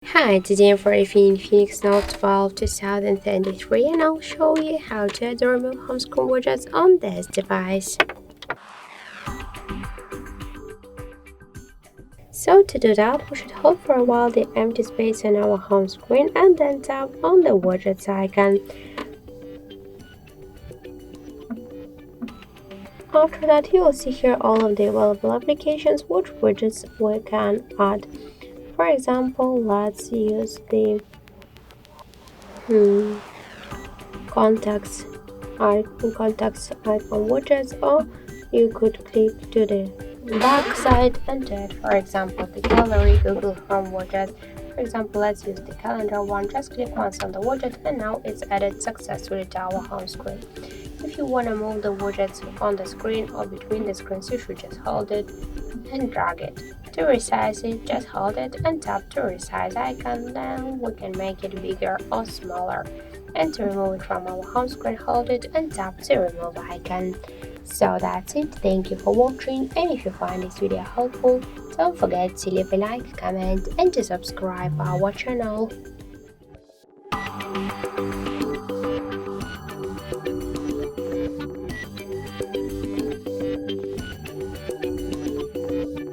Hi, today for INFINIX Note 12 2023 and I'll show you how to add or remove home screen widgets on this device. So to do that, we should hold for a while the empty space on our home screen and then tap on the widgets icon. After that, you will see here all of the available applications which widgets we can add. For example, let's use the contacts icon widgets, or you could click to the back side and add, for example, the gallery Google Home widget. For example, let's use the calendar one. Just click once on the widget and now it's added successfully to our home screen. If you want to move the widgets on the screen or between the screens, you should just hold it and drag it. To resize it, just hold it and tap to resize icon, then we can make it bigger or smaller. And to remove it from our home screen, hold it and tap the remove icon. So that's it. Thank you for watching, and if you find this video helpful, don't forget to leave a like, comment and to subscribe our channel.